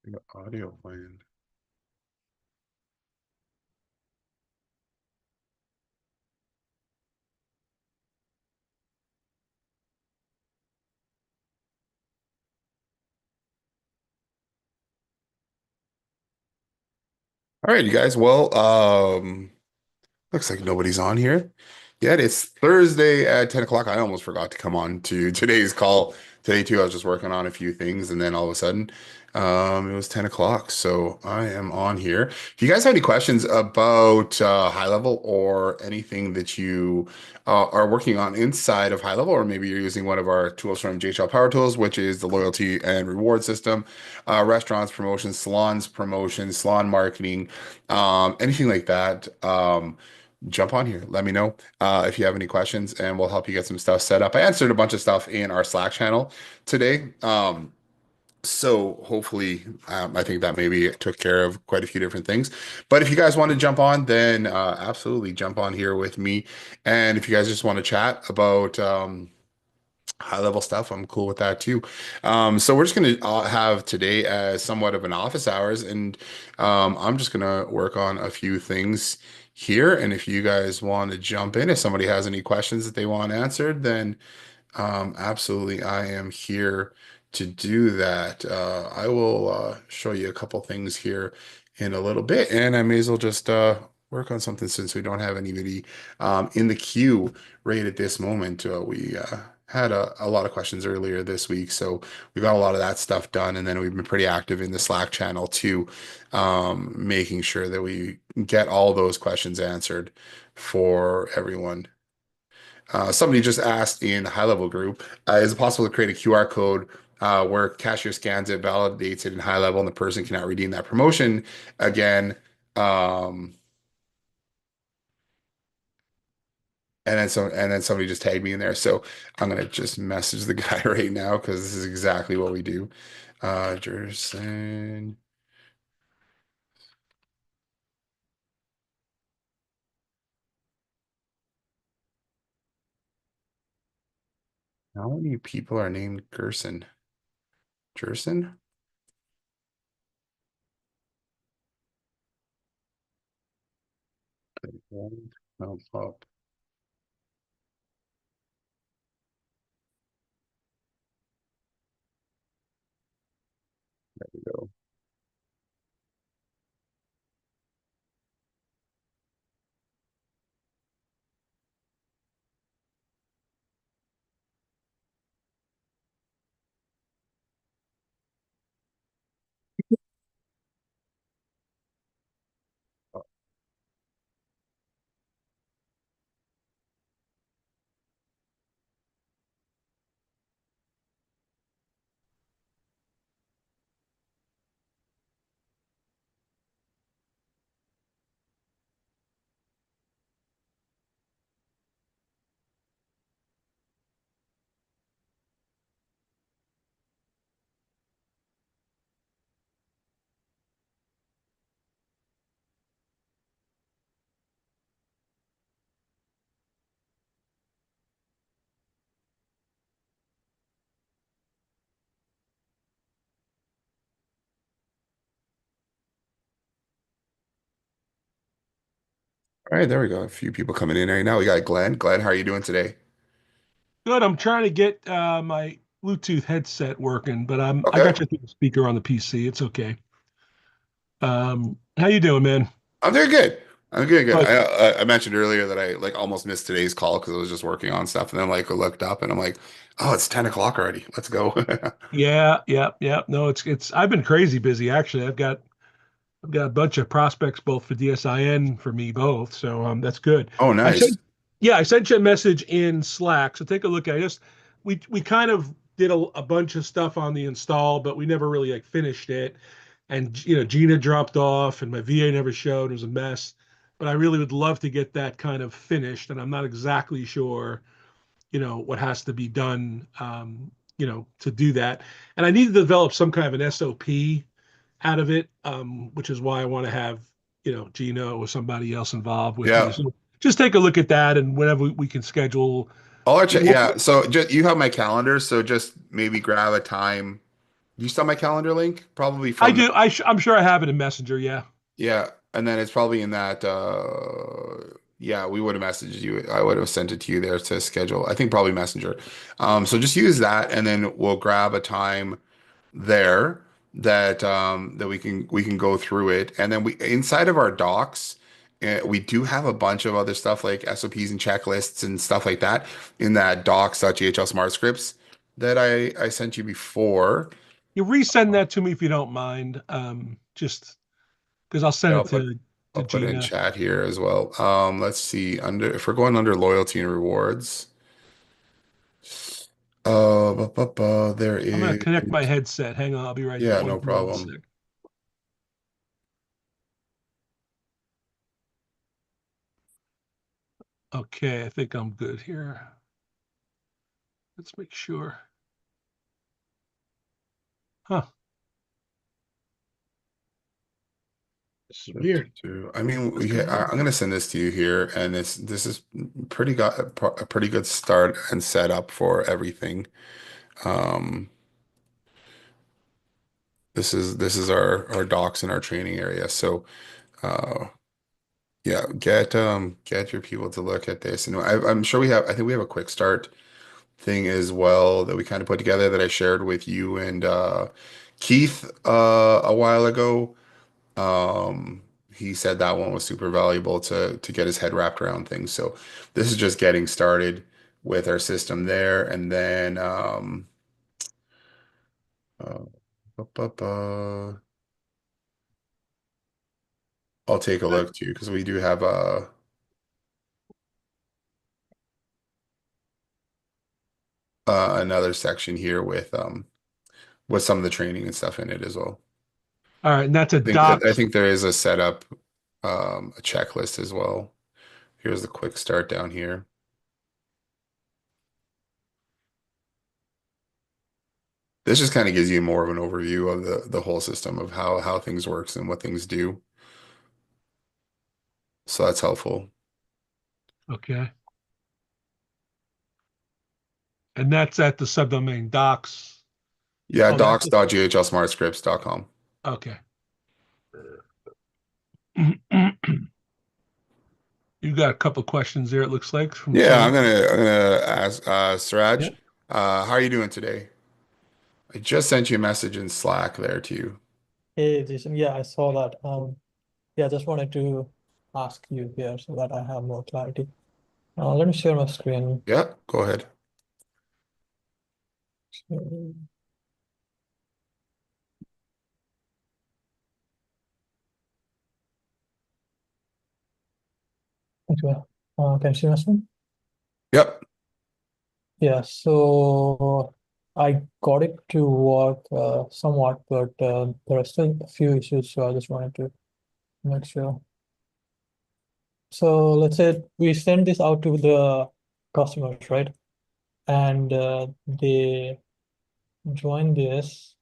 The audio playing. All right, you guys. Looks like nobody's on here yet. It's Thursday at 10 o'clock. I almost forgot to come on to today's call. Today, too, I was just working on a few things, and then all of a sudden, it was 10 o'clock. So I am on here. If you guys have any questions about high level or anything that you are working on inside of high level, or maybe you're using one of our tools from GHL Power Tools, which is the loyalty and reward system, restaurants, promotions, salon marketing, anything like that. Jump on here. Let me know if you have any questions, and we'll help you get some stuff set up. I answered a bunch of stuff in our Slack channel today. So hopefully, I think that maybe took care of quite a few different things. But if you guys want to jump on, then absolutely jump on here with me. And if you guys just want to chat about high level stuff, I'm cool with that too. So we're just going to have today as somewhat of an office hours, and I'm just going to work on a few things here. And if you guys want to jump in, if somebody has any questions that they want answered, then absolutely, I am here to do that. I will show you a couple things here in a little bit, and I may as well just work on something since we don't have anybody in the queue right at this moment. We had a lot of questions earlier this week, so we got a lot of that stuff done, and then we've been pretty active in the Slack channel too, making sure that we get all those questions answered for everyone. Somebody just asked in the high level group, is it possible to create a QR code where cashier scans it, validates it in high level, and the person cannot redeem that promotion again? Um, and then somebody just tagged me in there. So I'm gonna just message the guy right now because this is exactly what we do. Jerson, how many people are named Gerson? Jerson? Oh, up. There we go. All right, there we go. A few people coming in right now. We got Glenn. Glenn, how are you doing today? Good. I'm trying to get my Bluetooth headset working, but I Okay. got you through the speaker on the PC. It's okay. How you doing, man? I'm doing good. I'm doing good. Good. I mentioned earlier that I like almost missed today's call because I was just working on stuff, and then like I looked up and I'm like, oh, it's 10 o'clock already. Let's go. Yeah, yeah, yeah. No, it's. I've been crazy busy actually. I've got a bunch of prospects both for DSIN for me both. So that's good. Oh, I nice. sent yeah, I sent you a message in Slack. So take a look at it. Just we kind of did a bunch of stuff on the install, but we never really like finished it. And Gina dropped off and my VA never showed. It was a mess. But I really would love to get that kind of finished. And I'm not exactly sure, what has to be done to do that. And I need to develop some kind of an SOP out of it, which is why I want to have Gino or somebody else involved with me. Yeah. So just take a look at that, and whenever we can schedule. I'll let you. We'll, Yeah. So just you have my calendar, so just maybe grab a time. You saw my calendar link? Probably I from do. I'm sure I have it in Messenger. Yeah. yeah, and then it's probably in that yeah, we would have messaged you. I would have sent it to you there to schedule. I think probably Messenger. So just use that and then we'll grab a time there that that we can go through it. And then we inside of our docs, we do have a bunch of other stuff like SOPs and checklists and stuff like that in that docs.ghl smart scripts that I sent you before. You resend that to me if you don't mind. Just because I'll Yeah, send it I'll to put it in Gina. chat here as well. Let's see under if we're going under loyalty and rewards. There I'm gonna is connect my headset. Hang on, I'll be right yeah, no 1 problem. sec. Okay, I think I'm good here. Let's make sure. Huh? This is weird. I mean, What's going I'm on? gonna send this to you here, and this is a pretty good start and setup for everything. Um, this is our docs and our training area. So, yeah, get your people to look at this, and I'm sure we have. I think we have a quick start thing as well that we kind of put together that I shared with you and Keith a while ago. He said that one was super valuable to get his head wrapped around things. So this is just getting started with our system there, and then uh, bu- bu- bu- I'll take a look too because we do have another section here with some of the training and stuff in it as well. All right, and that's a I docs. think there is a setup a checklist as well. Here's the quick start down here. This just kind of gives you more of an overview of the whole system of how things works and what things do. So that's helpful. Okay, and that's at the subdomain docs. Yeah, Oh, that's it. docs.ghlsmartscripts.com. Okay. You got a couple questions there. It looks like from Yeah, Tony. I'm gonna ask Siraj, Yeah. how are you doing today? I just sent you a message in Slack there to you. Hey, Jason. Yeah, I saw that. Yeah, just wanted to ask you here so that I have more clarity. Let me share my screen. Yeah, go ahead. Okay. Can you see my screen? Yep. Yeah, so I got it to work somewhat, but there are still a few issues, so I just wanted to make sure. So let's say we send this out to the customers, right? And they join this.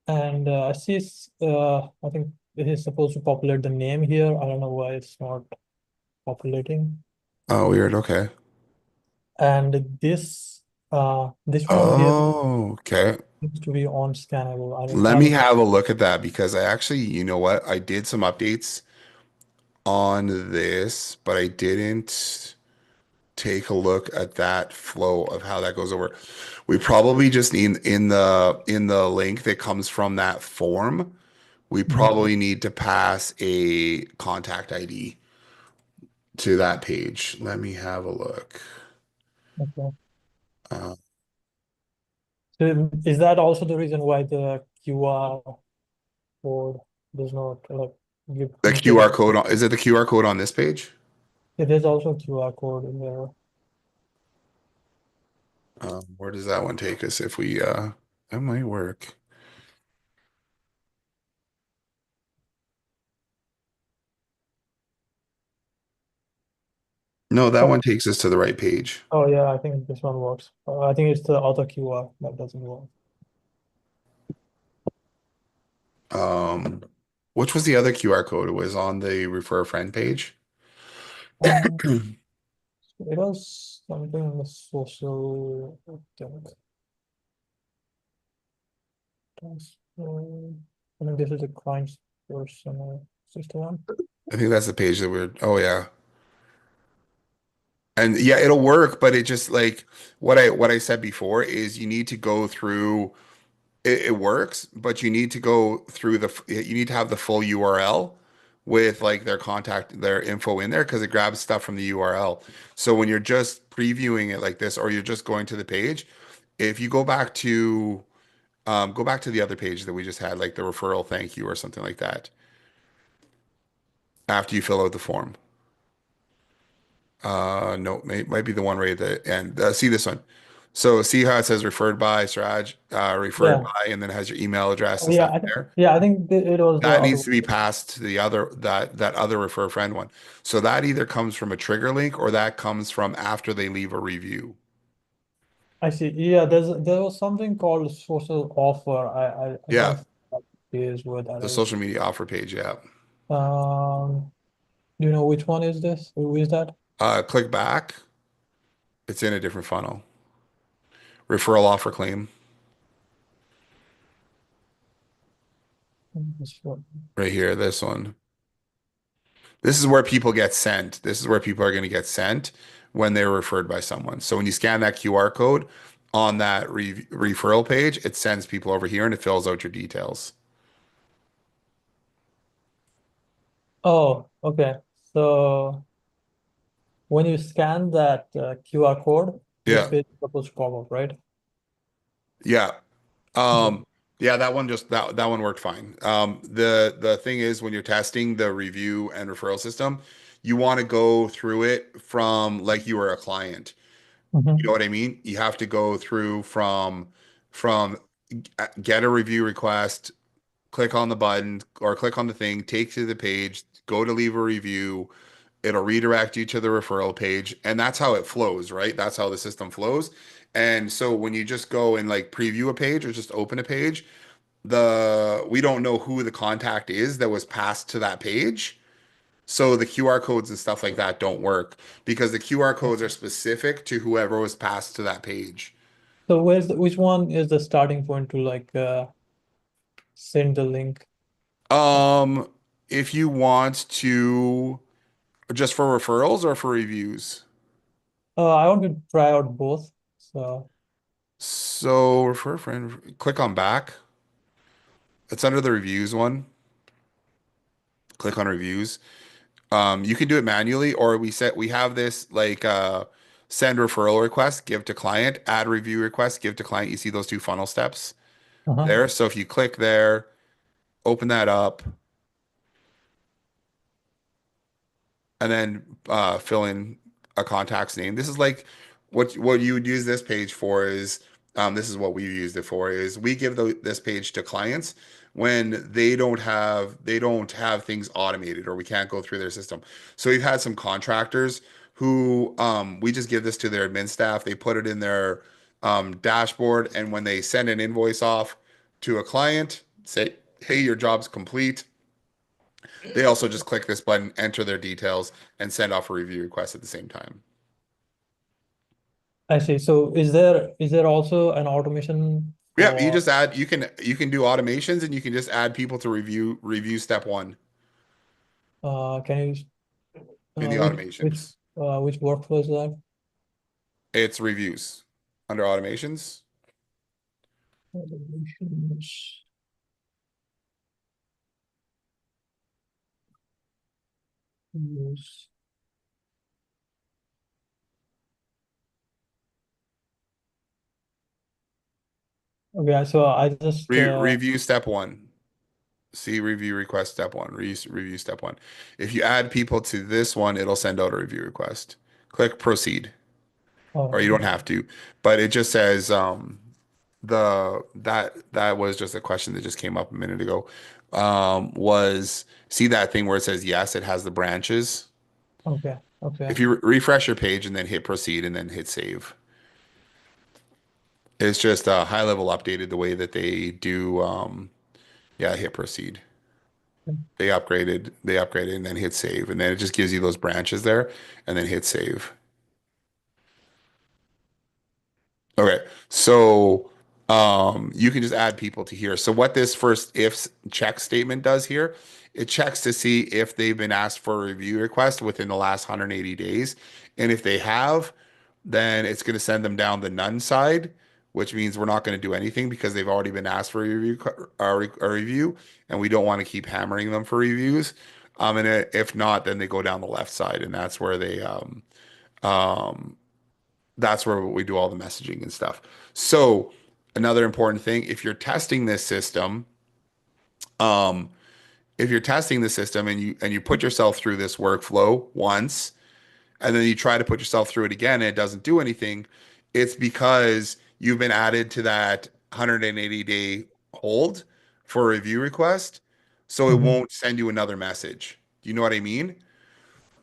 And I see, I think it is supposed to populate the name here. I don't know why it's not populating. Oh, weird. Okay. And this one here Oh, okay. seems to be on scannable. Let I me don't have a look at that because I actually, you know what? I did some updates on this, but I didn't take a look at that flow of how that goes over. We probably just need in the link that comes from that form, we Mhm. probably need to pass a contact ID to that page. Let me have a look. Okay. Uh, So is that also the reason why the QR code does not like give the details? QR code is it the QR code on this page? Yeah, there's also a QR code in there. Where does that one take us if we that might work. No, that Oh, one takes us to the right page. oh yeah, I think this one works. I think it's the other QR that doesn't work. Um, which was the other QR code? It was on the refer a friend page. Uh, It was something in the social, I think. I think this is a crimes person or sister one. I think that's the page that we're, oh yeah. And yeah, it'll work, but it just like what I said before is you need to go through it works, but you need to go through you need to have the full URL with like their contact, their info in there because it grabs stuff from the URL. So when you're just previewing it like this, or you're just going to the page, if you go back to the other page that we just had, like the referral thank you or something like that, after you fill out the form. No, might be the one right at the end. See this one. So see how it says referred by Siraj, referred Yeah. by, and then it has your email address Oh, and yeah. stuff I in think, there. yeah, I think it was the That needs auto. to be passed to the other that other refer friend one. So that either comes from a trigger link or that comes from after they leave a review. I see. Yeah, there was something called social offer. I Yeah, don't think that is where that the is. social media offer page. Yeah. Um, do you know which one is this? Who is that? Click back. It's in a different funnel. Referral offer claim This one. right here. This one. This is where people get sent. This is where people are going to get sent when they're referred by someone. So when you scan that QR code on that referral page, it sends people over here and it fills out your details. Oh, okay. So when you scan that QR code, this Yeah. page is supposed to pop up, right? Yeah. Okay. Yeah, that one just that one worked fine. The thing is when you're testing the review and referral system, you want to go through it from like you were a client. You know Mhm. what I mean? You have to go through from get a review request, click on the button or click on the thing, take to the page, go to leave a review. It'll redirect you to the referral page, and that's how it flows, right? That's how the system flows. And so when you just go and like preview a page or just open a page, the we don't know who the contact is that was passed to that page. So the QR codes and stuff like that don't work because the QR codes are specific to whoever was passed to that page. So which one is the starting point to like send the link? Um, if you want to just for referrals or for reviews. I want to try out both. So So refer a friend, click on back. It's under the reviews one. Click on reviews. You can do it manually, or we have this like send referral request, give to client, add review request, give to client. You see those two funnel steps uh-huh. there. So if you click there, open that up, and then fill in a contact's name. This is like what you would use this page for is this is what we've used it for is we give this page to clients when they don't have things automated or we can't go through their system. So we've had some contractors who we just give this to their admin staff. They put it in their dashboard, and when they send an invoice off to a client, say, "Hey, your job's complete." They also just click this button, enter their details, and send off a review request at the same time. I see. So is there also an automation Yeah, you for just add you can do automations and you can just add people to review step one can you in the which which automations. which workflow is that? It's reviews under automations. Automations. Use. Okay, so I just Review step one. See review request step one. Review step one. If you add people to this one, it'll send out a review request. Click proceed, or you okay. don't have to, but it just says that was just a question that just came up a minute ago. Was see that thing where it says yes, it has the branches. Okay. Okay. If you refresh your page and then hit proceed and then hit save, it's just a high level updated the way that they do. Yeah, hit proceed. They upgraded and then hit save, and then it just gives you those branches there, and then hit save. Okay. So you can just add people to here. So what this first if check statement does here, it checks to see if they've been asked for a review request within the last 180 days. And if they have, then it's going to send them down the none side, which means we're not going to do anything because they've already been asked for a review, a review, and we don't want to keep hammering them for reviews. And if not, then they go down the left side, and um, that's where we do all the messaging and stuff. So another important thing, if you're testing this system, um, if you're testing the system and you put yourself through this workflow once, and then you try to put yourself through it again and it doesn't do anything, it's because you've been added to that 180-day hold for a review request. So it Hmm. won't send you another message. Do you know what I mean?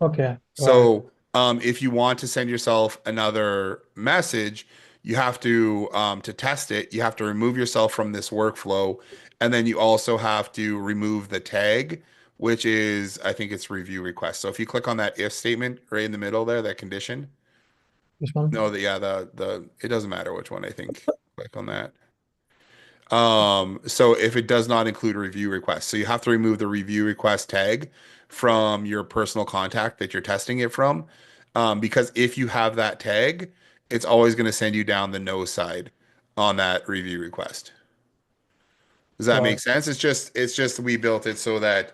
Okay, got it. So, if you want to send yourself another message, you have to test it, you have to remove yourself from this workflow, and then you also have to remove the tag, which is, I think it's review request. So if you click on that if statement right in the middle there, that condition, This one. no, the it doesn't matter which one, I think. Click on that. So if it does not include a review request, so you have to remove the review request tag from your personal contact that you're testing it from. Because if you have that tag, it's always going to send you down the no side on that review request. Does that Got make it. sense? It's just we built it so that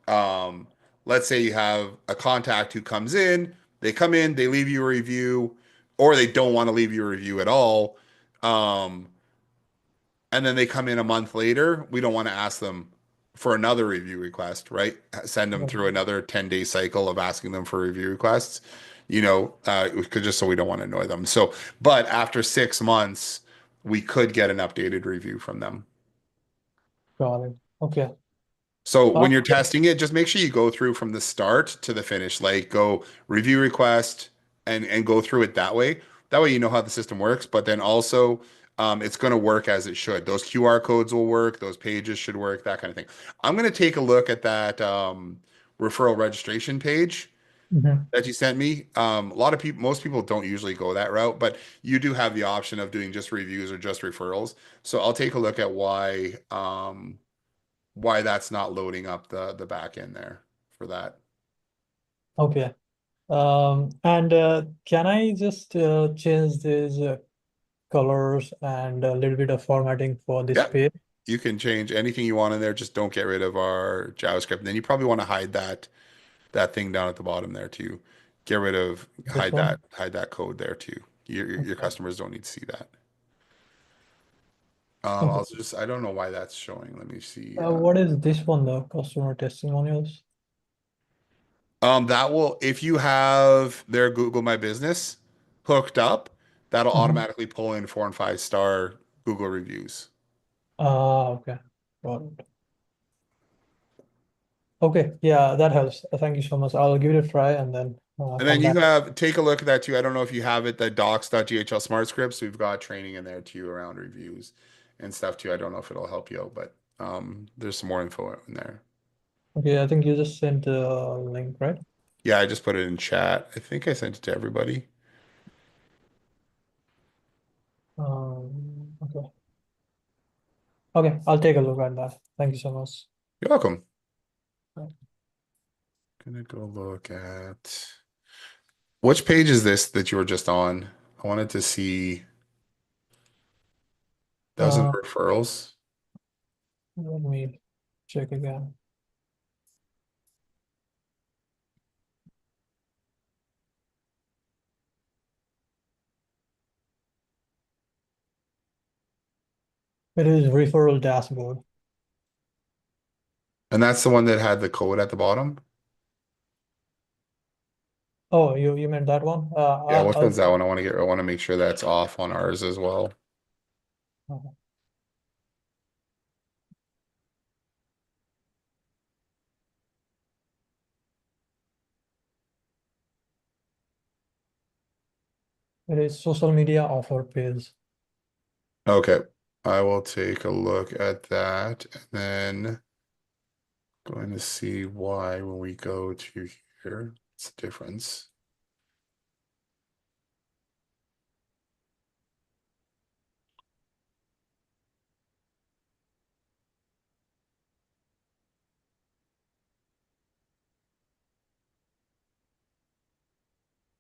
um, let's say you have a contact who comes in, they come in, they leave you a review, or they don't want to leave you a review at all. Um, and then they come in a month later, we don't want to ask them for another review request, right? Send them through another 10-day cycle of asking them for review requests, just so we don't want to annoy them. So, but after 6 months, we could get an updated review from them. Got it. Okay. So when you're Yeah. testing it, just make sure you go through from the start to the finish, like go review request and go through it that way. That way you know how the system works, but then also it's going to work as it should. Those QR codes will work, those pages should work, that kind of thing. I'm going to take a look at that referral registration page Hmm. that you sent me. A lot of people, most people don't usually go that route, but you do have the option of doing just reviews or just referrals. So I'll take a look at why that's not loading up the back end there for that. Okay. And can I just change these colors and a little bit of formatting for this Yeah, page? you can change anything you want in there. Just don't get rid of our JavaScript. And then you probably want to hide that thing down at the bottom there too. Get rid of This one? hide that code there too. Your Okay. customers don't need to see that. Okay. I don't know why that's showing. Let me see. What is this one, though? Customer testimonials? That will, if you have their Google My Business hooked up, that'll Mhm. automatically pull in 4 and 5 star Google reviews. Ah, okay. Got it. Okay. Yeah, that helps. Thank you so much. I'll give it a try and then And then come back. take a look at that too. I don't know if you have it, the docs.ghl smart scripts. We've got training in there too around reviews and stuff too. I don't know if it'll help you out, but there's some more info in there. Okay, I think you just sent the link, right? Yeah, I just put it in chat. I think I sent it to everybody. Okay. Okay, I'll take a look at that. Thank you so much. You're welcome. Gonna go look at which page is this that you were just on? I wanted to see that was in Uh, referrals. Let me check again. It is referral dashboard. And that's the one that had the code at the bottom. Oh, you meant that one? Yeah, which one's that one? I want to make sure that's off on ours as well. Uh, it is social media offer page. Okay. I will take a look at that and then going to see why when we go to here, it's a difference.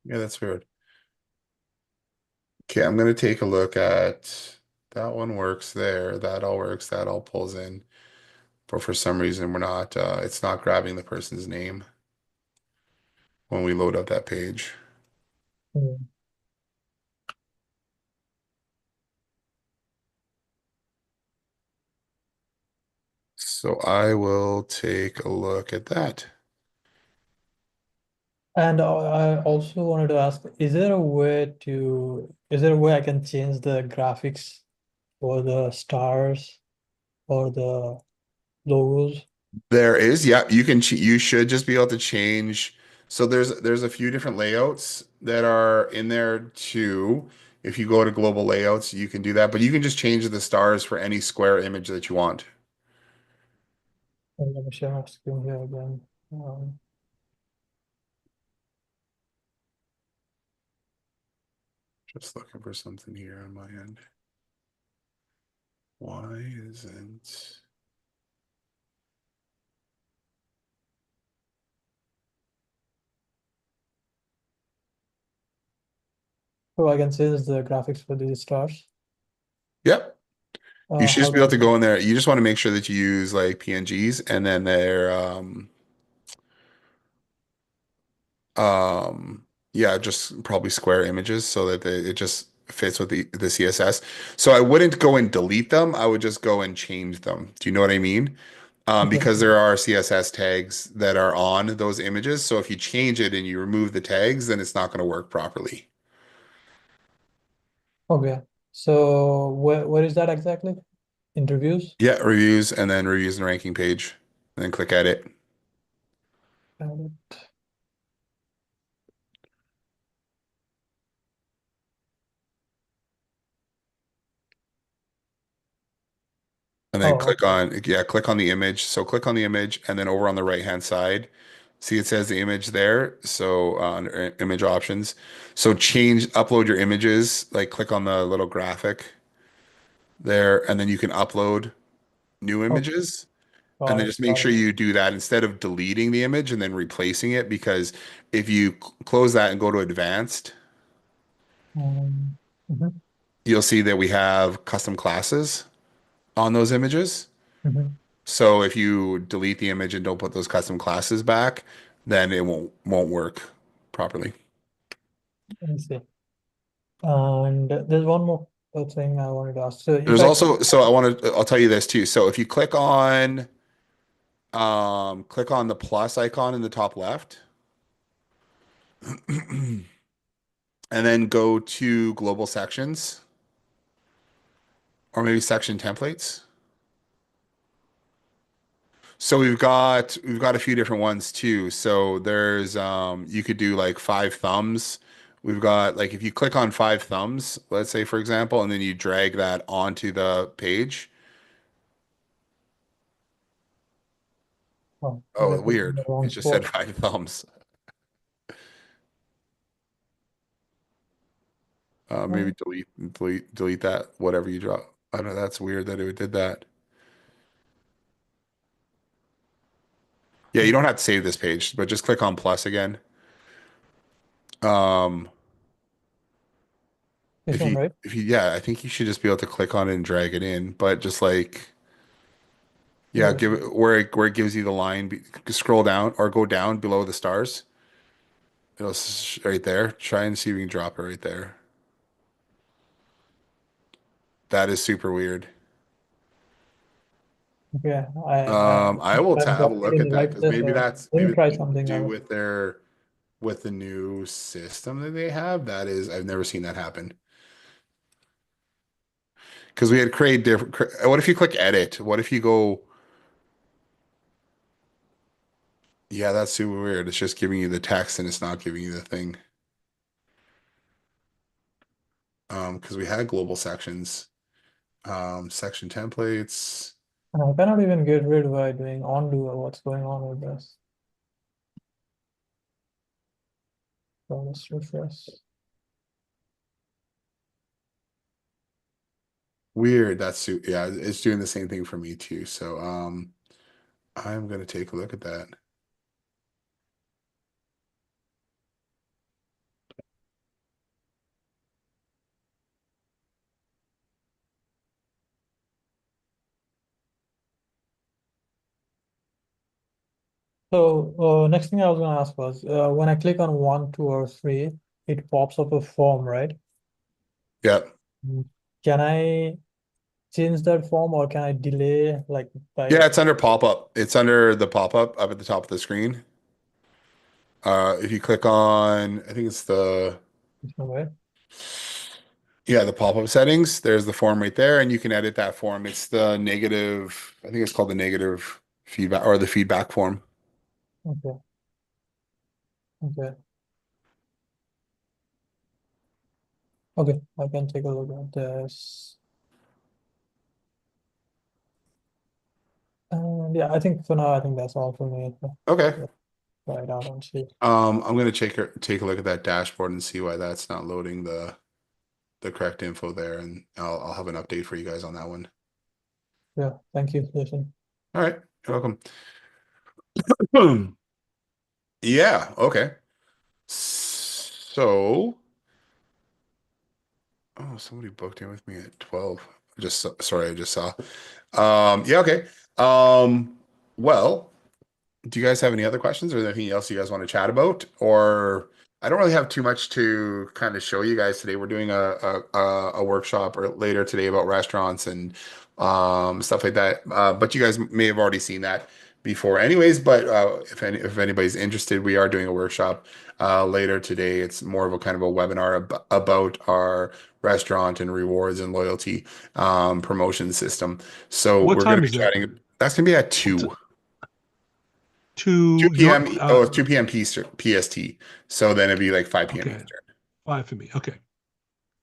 Yeah, that's weird. Okay, I'm gonna take a look at that one works there. That all works. That all pulls in. But for some reason we're not it's not grabbing the person's name when we load up that page. Mm. So I will take a look at that. And I also wanted to ask, is there a way I can change the graphics for the stars or the logos? There is, yeah, you should just be able to change. So there's a few different layouts that are in there too. If you go to global layouts, you can do that, but you can just change the stars for any square image that you want. And let me share my screen here again. Um, Just looking for something here on my end. Why isn't so I can change the graphics for these stars. Yep. You should How just be do I able to do go in there. You just want to make sure that you use like PNGs and then they're Um, yeah, just probably square images so that it just fits with the CSS. So I wouldn't go and delete them. I would just go and change them. Do you know what I mean? Okay. Because there are CSS tags that are on those images. So if you change it and you remove the tags, then it's not going to work properly. Okay. So where is that exactly? Interviews? Yeah, reviews and then reviews and ranking page, and then click edit. Got it. And then Oh, click on, yeah, click on the image. So click on the image and then over on the right hand side, see it says the image there. So under image options. So upload your images, like click on the little graphic there, and then you can upload new okay. images. And Got then it. just make Got sure it. you do that instead of deleting the image and then replacing it, because if you close that and go to advanced, Mhm. you'll see that we have custom classes on those images. Mhm. So if you delete the image and don't put those custom classes back, then it won't work properly. Let me see. And there's one more thing I wanted to ask. So if There's I also, so I'll tell you this too. So if you click on the plus icon in the top left and then go to global sections or maybe section templates. So we've got a few different ones too. So there's you could do like five thumbs. We've got like if you click on five thumbs, let's say for example, and then you drag that onto the page. oh, maybe I Oh, put it in weird. the wrong It just said spot. five thumbs. Maybe Oh, delete that, whatever you drop. I don't know. That's weird that it did that. Yeah, you okay. don't have to save this page, but just click on plus again. Um, This one, right? yeah, I think you should just be able to click on it and drag it in, but just like, yeah, Where, give it where it gives you the line, scroll down or go down below the stars. Right there. Try and see if you can drop it right there. That is super weird. okay. I I will I'm have a dropping it look in at the that right because place. maybe that's Let me maybe that's try something to something do else. with the new system that they have. That is, I've never seen that happen. Because we had create different. What if you click edit? What if you go? Yeah, that's super weird. It's just giving you the text and it's not giving you the thing. Because we had global sections, section templates. And I cannot even get rid by doing undo or what's going on with this. So let's refresh. Weird. Yeah, it's doing the same thing for me too. So I'm gonna take a look at that. So, next thing I was gonna ask was, when I click on one, two, or three, it pops up a form, right? Yeah. Mm. Can I change that form, or can I delay like Yeah, by it's under pop-up. It's under the pop-up up at the top of the screen. If you click on, I think it's the, way? yeah, the pop-up settings, there's the form right there, and you can edit that form. It's the negative, I think it's called the negative feedback or the feedback form. Okay, okay, okay. I can take a look at this. And yeah, I think for now, I think that's all for me. Okay. Yeah, try it out and see. I'm gonna take a look at that dashboard and see why that's not loading the correct info there, and I'll have an update for you guys on that one. Yeah, thank you, Jason. All right, you're welcome. Hmm. Yeah, okay. So, oh, somebody booked in with me at 12. Sorry, I just saw. Yeah, okay. Um, well, do you guys have any other questions or anything else you guys want to chat about? Or I don't really have too much to kind of show you guys today. We're doing a workshop or later today about restaurants and stuff like that. But you guys may have already seen that before, anyways. But if anybody's interested, we are doing a workshop later today. It's more of a kind of a webinar about our restaurant and rewards and loyalty promotion system. So What we're going time to be is that? chatting. That's going to be at What t 2. 2 to your p.m. Oh, it's 2 p.m. PST. So then it'd be like 5 p.m. okay, Eastern. 5 for me. Okay.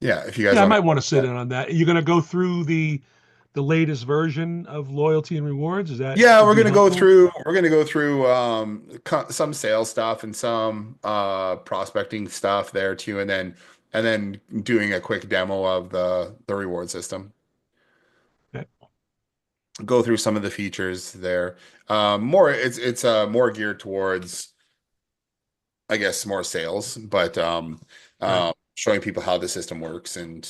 Yeah, if you guys Yeah, I want might to want join to sit that. in on that. You're going to go through the latest version of loyalty and rewards. Is that Yeah, would be helpful? we're gonna go through some sales stuff and some prospecting stuff there too, and then doing a quick demo of the reward system. Okay. Go through some of the features there. More it's more geared towards, I guess, more sales, but Right. showing people how the system works and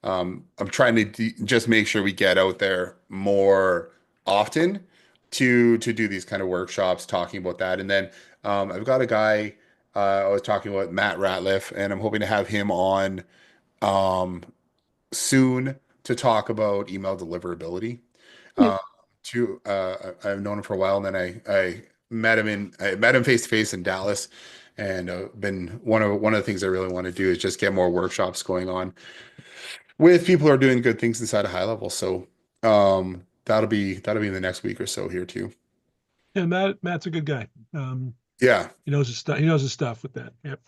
I'm trying to just make sure we get out there more often to do these kind of workshops, talking about that. And then I've got a guy I was talking about, Matt Ratliff, and I'm hoping to have him on um, soon to talk about email deliverability. Yeah. Uh, I've known him for a while, and then I met him face to face in Dallas, and been one of the things I really want to do is just get more workshops going on with people who are doing good things inside a high level. So that'll be in the next week or so here too. Yeah, Matt's a good guy. Yeah. He knows his stuff. He knows his stuff with that. Yep.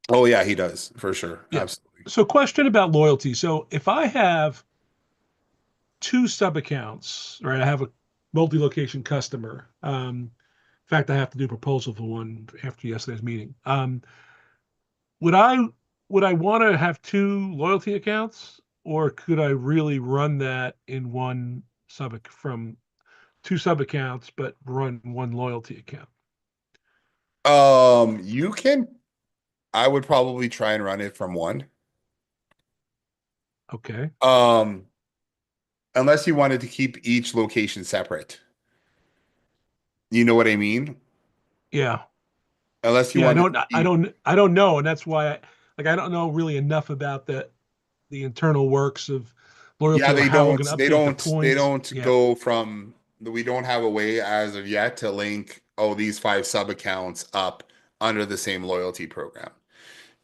Oh yeah, he does for sure. Yeah. Absolutely. So, question about loyalty. So, if I have two sub accounts, right? I have a multi-location customer. In fact, I have to do a proposal for one after yesterday's meeting. Would I would I want to have two loyalty accounts, or could I really run that in one sub from two sub accounts, but run one loyalty account? You can. I would probably try and run it from one. Okay. Um, unless you wanted to keep each location separate. You know what I mean? Yeah. Unless you Yeah. wanted to keep. I don't know, and that's why I don't know really enough about the internal works of loyalty Yeah, or they how we're don't. going to They update the don't. They points. don't Yeah. go from. We don't have a way as of yet to link, oh, these 5 sub accounts up under the same loyalty program.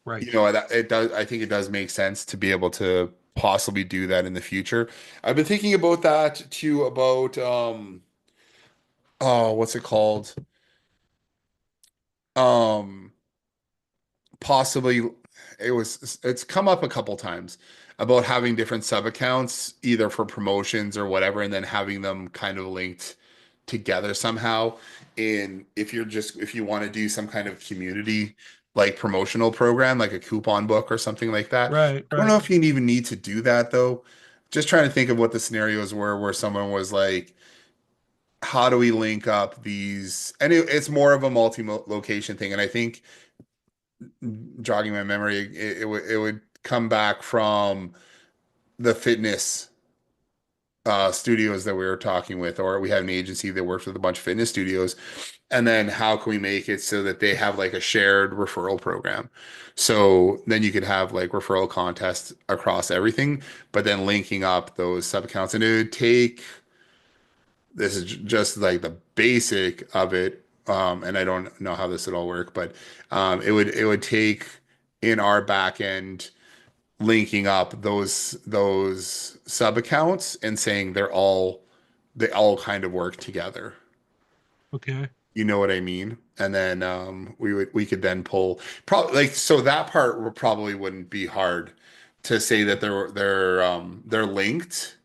Right. It does. I think it does make sense to be able to possibly do that in the future. I've been thinking about that too. About oh, what's it called? Um, possibly it's come up a couple times about having different sub accounts either for promotions or whatever, and then having them kind of linked together somehow. In if you want to do some kind of community like promotional program like a coupon book or something like that. Right. I don't know Right. if you even need to do that though. Just trying to think of what the scenarios were where someone was like, how do we link up these, and it's more of a multi-location thing, and I think, jogging my memory, it would come back from the fitness studios that we were talking with, or we had an agency that works with a bunch of fitness studios. And then how can we make it so that they have like a shared referral program? So then you could have like referral contests across everything, but then linking up those sub accounts. And it would take, this is just like the basic of it. And I don't know how this would all work, but it would take in our back end linking up those sub accounts and saying they all kind of work together. Okay. You know what I mean? And then we could then pull probably like so that part probably wouldn't be hard to say that they're linked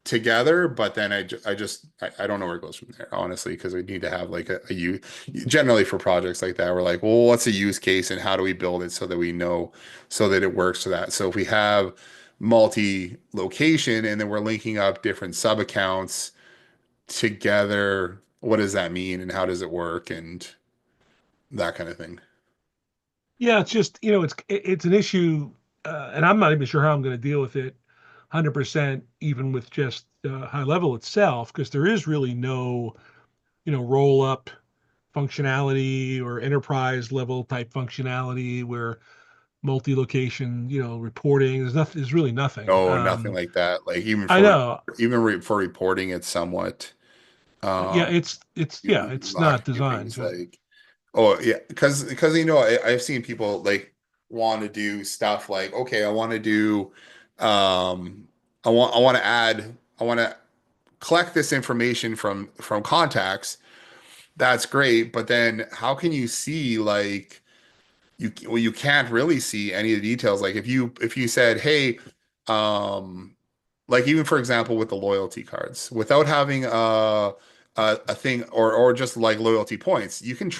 together, but then I don't know where it goes from there, honestly, because we need to have like a use generally for projects like that. We're like, well, what's a use case and how do we build it so that we know so that it works for that. So if we have multi-location and then we're linking up different sub accounts together, what does that mean and how does it work and that kind of thing. Yeah, it's just, it's an issue, and I'm not even sure how I'm going to deal with it 100%, even with just high level itself, because there is really no, roll up functionality or enterprise level type functionality where multi-location, reporting. There's nothing. There's really nothing. No, nothing like that. Like even I for know. for reporting, it's somewhat Yeah, um it's not lacking in designed things to. like oh yeah, because I've seen people like want to do stuff like okay, I want to do I want to add I want to collect this information from contacts. That's great, but then how can you see like you can't really see any of the details. Like if you said, hey, like even for example with the loyalty cards, without having a thing or just like loyalty points, you can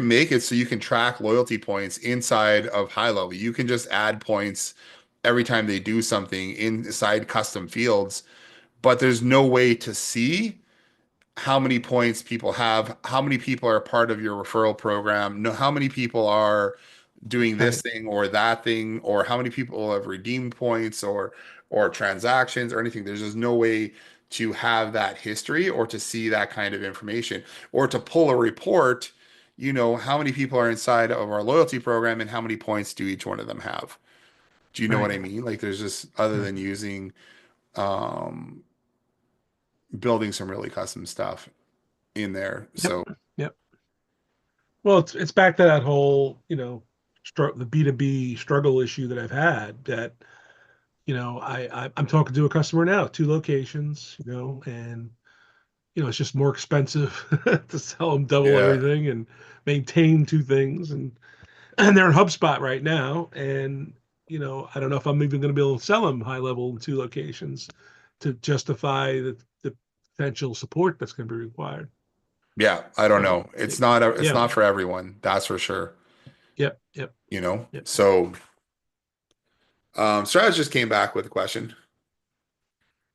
make it so you can track loyalty points inside of high level. You can just add points every time they do something inside custom fields, but there's no way to see how many points people have, how many people are part of your referral program, know how many people are doing this Right. thing or that thing, or how many people have redeemed points or transactions or anything. There's just no way to have that history or to see that kind of information or to pull a report, how many people are inside of our loyalty program and how many points do each one of them have. Do you know what Right. I mean? Like there's just other Right. than using um building some really custom stuff in there. Yep. So Yep. Well, it's back to that whole, the B2B struggle issue that I've had that, I'm talking to a customer now, two locations, and it's just more expensive to sell them double yeah. everything and maintain two things, and they're in HubSpot right now, and I don't know if I'm even going to be able to sell them high level in two locations to justify the potential support that's going to be required. Yeah, I don't So, know. It's yeah, not for everyone, that's for sure, yep, yep, yep. So strategist came back with a question.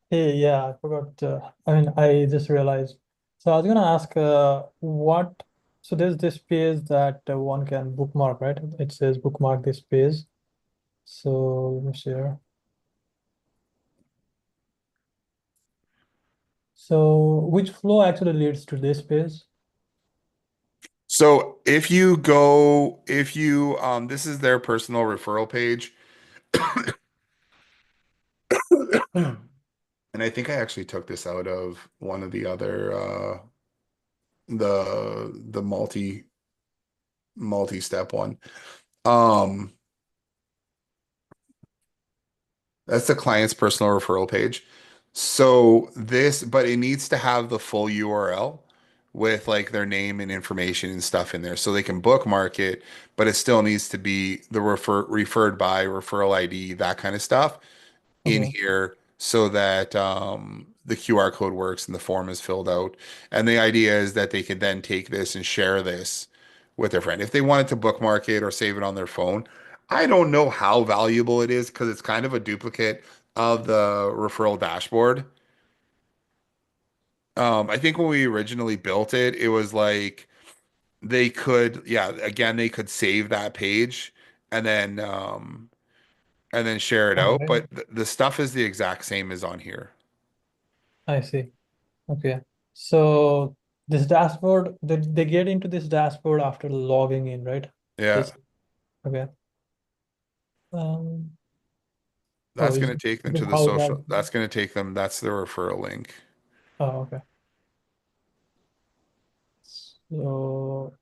Hey, yeah, I forgot. I mean, I just realized. So I was gonna ask, what? So there's this page that one can bookmark, right? It says bookmark this page. So let me share. So which flow actually leads to this page? So if you this is their personal referral page. And I think I actually took this out of one of the other the multi-step one. Um That's the client's personal referral page. So but it needs to have the full URL with like their name and information and stuff in there so they can bookmark it, but it still needs to be the referred by referral ID, that kind of stuff in Okay. here so that the QR code works and the form is filled out. And the idea is that they could then take this and share this with their friend. If they wanted to bookmark it or save it on their phone, I don't know how valuable it is because it's kind of a duplicate of the referral dashboard. I think when we originally built it, it was like yeah, again, they could save that page and then share it out, Okay. but the stuff is the exact same as on here. I see. Okay. So this dashboard, they get into this dashboard after logging in, right? Yeah, This, okay. Um, oh, that's going to take is them it to the how social. that? That's going to take them. That's the referral link. Oh, okay. So,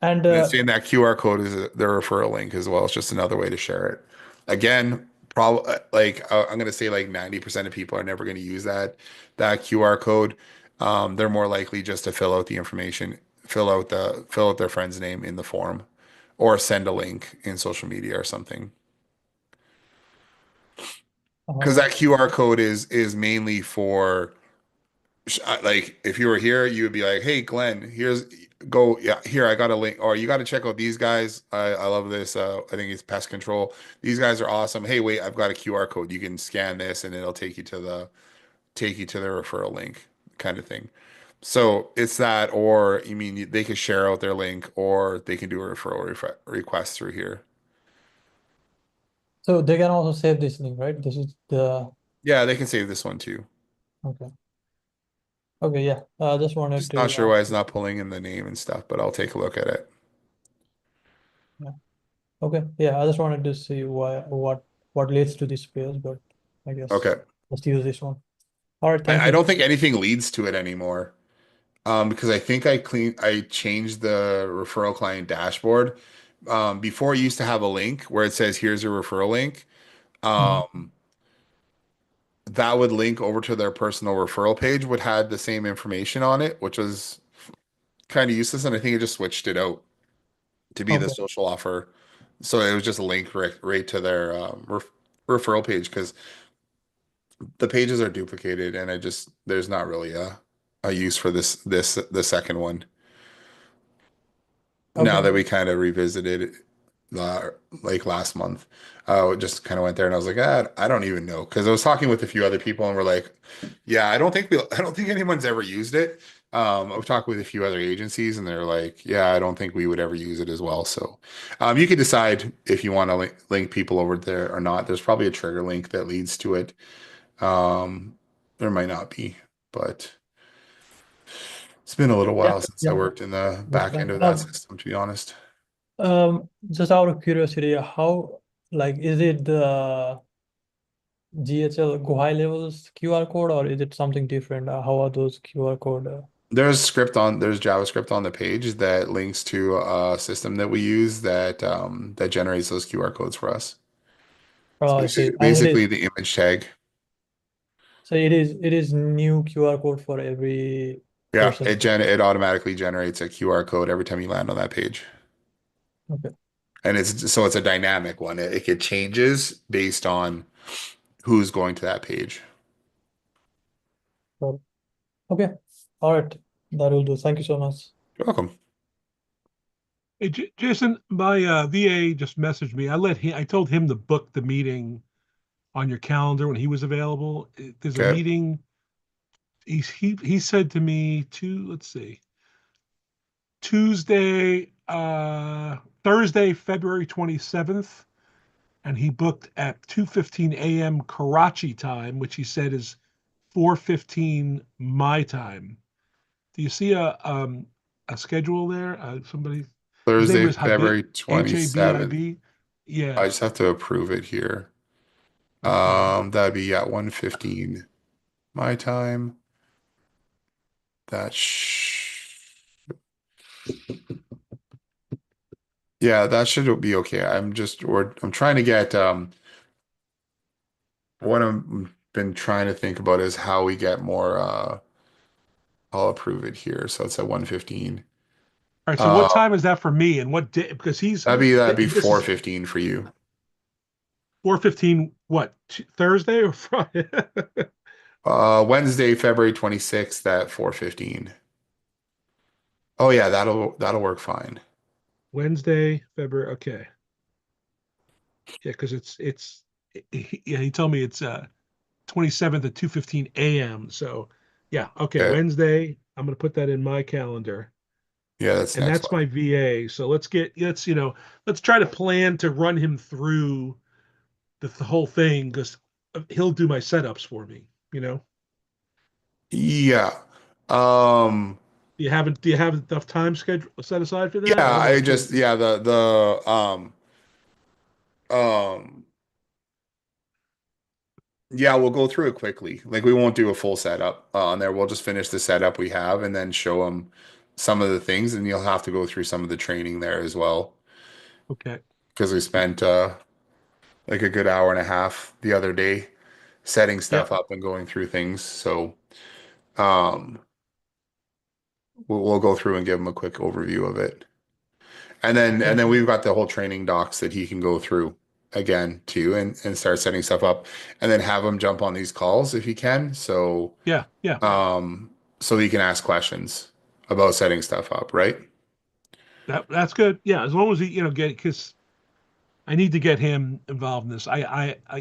and And it's saying that QR code is their referral link as well. It's just another way to share it. Again, probably like I'm gonna say like 90% of people are never going to use that QR code. They're more likely just to fill out the information, fill out their friend's name in the form, or send a link in social media or something. Because uh, that QR code is mainly for like if you were here, you would be like, "Hey, Glenn, here's go yeah here I got a link or you got to check out these guys. I love this. I think it's pest control. These guys are awesome. Hey, wait, I've got a QR code. You can scan this and it'll take you to the referral link kind of thing. So it's that, or you mean they could share out their link, or they can do a request through here. so they can also save this link, right? This is the, Yeah, they can save this one too. okay. Okay, yeah. I just wanted Just not to sure ask. why it's not pulling in the name and stuff, but I'll take a look at it. Yeah. Okay. Yeah, I just wanted to see what leads to this page, but I guess Okay. let's use this one. All right, thank I you. don't think anything leads to it anymore. Because I think I changed the referral client dashboard. Before it used to have a link where it says, here's your referral link. Mhm. Um, that would link over to their personal referral page, would had the same information on it, which was kind of useless. And I think it just switched it out to be the Okay. social offer. So it was just a link right to their referral page because the pages are duplicated and there's not really a use for the second one. Now Okay. that we kind of revisited it, like last month, just kind of went there and I was like, I don't even know. Because I was talking with a few other people and we're like, yeah, I don't think anyone's ever used it. I've talked with a few other agencies and they're like, yeah, I don't think we would ever use it as well. So, you can decide if you want to link people over there or not. There's probably a trigger link that leads to it. There might not be, but it's been a little Yeah. while since I Yeah. worked in the That's back fine. end of that system, to be honest. Just out of curiosity, how, like, is it the GHL go high levels QR code or is it something different? How are those QR code? There's JavaScript on the page that links to a system that we use that generates those QR codes for us. Oh, So I see. And basically the image tag. it is new QR code for every Yeah, person. it automatically generates a QR code every time you land on that page. Okay. And it's a dynamic one. It changes based on who's going to that page. So, okay. All right. That will do. Thank you so much. You're welcome. Hey, Jason, my VA just messaged me. I told him to book the meeting on your calendar when he was available. There's a Okay. meeting. He said to me let's see, Tuesday, Thursday, February 27th, and he booked at 2:15 a.m. Karachi time, which he said is 4:15 my time. Do you see a schedule there? Somebody, his name Thursday, was Habib, February Habib. 27th. I Yeah. just have to approve it here. Okay. That'd be at 1:15 my time. That Yeah, that should be okay. I'm trying to get what I've been trying to think about is how we get more I'll approve it here. So it's at 1:15. All right. So Uh what time is that for me, and what day? Because that'd be this is 4:15 for you. 4:15. What, Thursday or Friday? Wednesday, February 26th at 4:15. Oh yeah, that'll work fine. Wednesday, February. Okay. Yeah, because yeah, he told me it's 27th at 2:15 a.m. So yeah, okay, Okay. Wednesday. I'm gonna put that in my calendar. Yeah, that's And next that's one. my VA. So let's try to plan to run him through the whole thing because he'll do my setups for me, you know. Yeah. Um, Do you have enough time schedule set aside for that? I yeah, don't want I to put just it. yeah, um yeah, we'll go through it quickly. Like we won't do a full setup on there. We'll just finish the setup we have and then show them some of the things, and you'll have to go through some of the training there as well Okay. because we spent like a good hour and a half the other day setting stuff Yep. up and going through things. So um we'll go through and give him a quick overview of it. And Okay. then we've got the whole training docs that he can go through again too and start setting stuff up and then have him jump on these calls if he can. Yeah. Yeah. So he can ask questions about setting stuff up, right? That's good. Yeah. As long as he, get because I need to get him involved in this.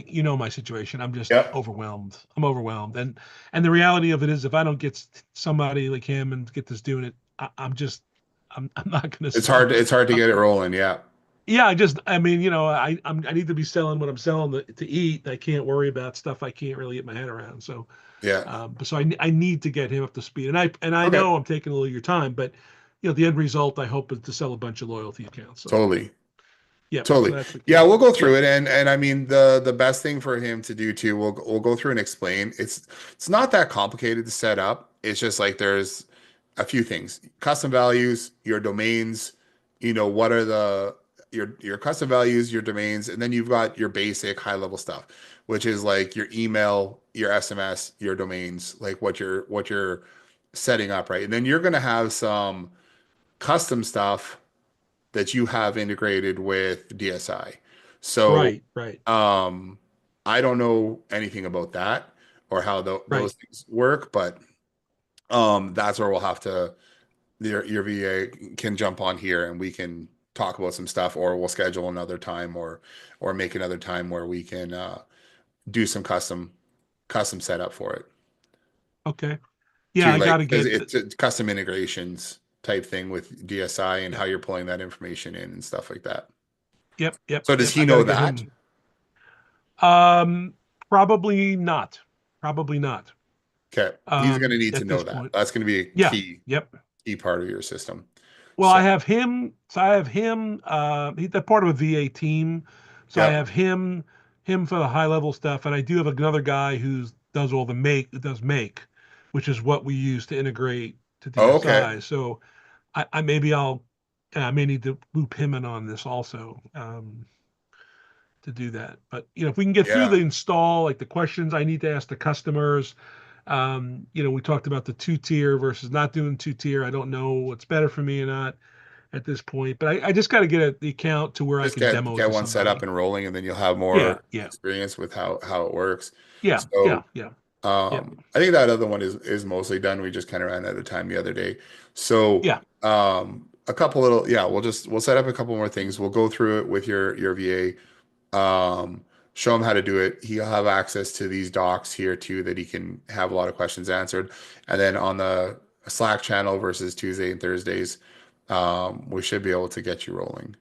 You know my situation. I'm just Yep. overwhelmed. I'm overwhelmed, and the reality of it is, if I don't get somebody like him and get this doing it, I'm not going to sell. It's hard to get it rolling. Yeah. Yeah, I mean, I need to be selling what I'm selling to eat. I can't worry about stuff I can't really get my head around. So, Yeah. but so I need to get him up to speed, and I Okay. know I'm taking a little of your time, but the end result I hope is to sell a bunch of loyalty accounts. So, Totally. yep. So Totally. that's the Yeah, key. we'll go through Yep. it and I mean the best thing for him to do too, we'll go through and explain. It's not that complicated to set up. It's just like there's a few things. Custom values, your domains, what are your custom values, your domains, and then you've got your basic high level stuff, which is like your email, your SMS, your domains, like what you're setting up, right? And then you're gonna have some custom stuff that you have integrated with DSI. So, Right. Right. um, I don't know anything about that or how those Right. things work, but that's where we'll have to your VA can jump on here and we can talk about some stuff, or we'll schedule another time, or make another time where we can do some custom setup for it Okay. Yeah, too, I like got to because get. it's custom integrations type thing with DSI and how Yep. you're pulling that information in and stuff like that. Yep. Yep. So does Yep. he I got know to get that? him. Um, Probably not. Probably not. Okay. He's going to need to At know this that. point. That's going to be a Yeah. Yep. key part of your system. Well, So, I have him. So I have him. He's that part of a VA team. So I yep. have him for the high level stuff, and I do have another guy who does all the make, which is what we use to integrate to Oh, okay. DSI. So I maybe I may need to loop him in on this also to do that. But if we can get through the Yeah. install, like the questions I need to ask the customers, we talked about the 2 tier versus not doing 2 tier. I don't know what's better for me or not at this point, but I just got to get the account to where I Just can demo it get to one set up somebody. and rolling, and then you'll have Yeah, more yeah, experience with how it works. yeah, yeah, So, yeah, yeah, I think that other one is mostly done. We just kind of ran out of time the other day. So, yeah. a couple little, yeah, we'll set up a couple more things. We'll go through it with your VA. Show him how to do it. He'll have access to these docs here too that he can have a lot of questions answered. And then on the Slack channel versus Tuesday and Thursdays, we should be able to get you rolling.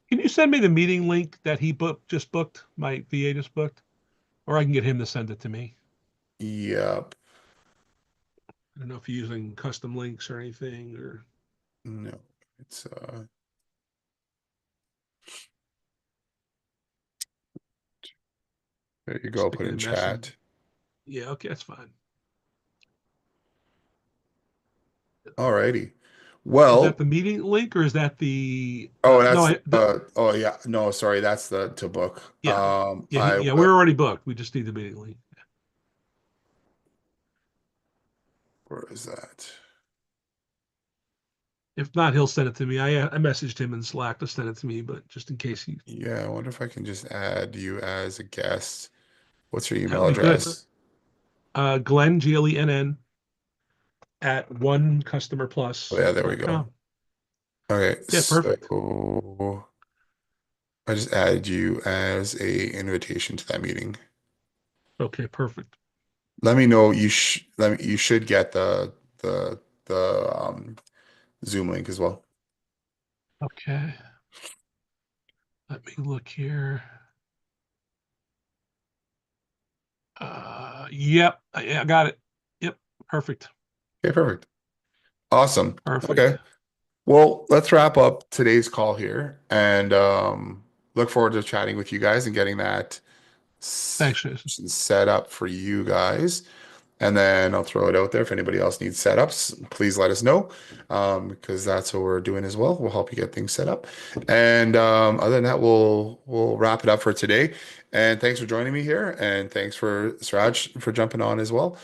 Can you send me the meeting link that he just booked? My VA just booked, or I can get him to send it to me. Yep. I don't know if you're using custom links or anything, or No, it's there you go. stick Put it in in message. chat. Yeah, okay, that's fine. Alrighty. Is that Well, the meeting link or is that the oh, no, that's oh yeah, no, sorry, that's the to book. yeah. Yeah, I yeah, will. we're already booked. We just need the meeting link. Where is that? If not, he'll send it to me. I messaged him in Slack to send it to me, but just in case Yeah, I wonder if I can just add you as a guest. What's your that email would be good. address? Glenn Glenn at Oh yeah, there we go. onecustomerplus.com. Okay, Yeah, perfect. so I just added you as a invitation to that meeting. Okay, perfect. Let me know you should get the Zoom link as well. Okay, let me look here. Yep, I got it. Yep, Perfect. Okay, perfect. Awesome. Perfect. Okay. Well, let's wrap up today's call here and look forward to chatting with you guys and getting that Thanks, Jason. set up for you guys. And then I'll throw it out there. If anybody else needs setups, please let us know because that's what we're doing as well. We'll help you get things set up. And other than that, we'll wrap it up for today. And thanks for joining me here. And thanks for Siraj for jumping on as well.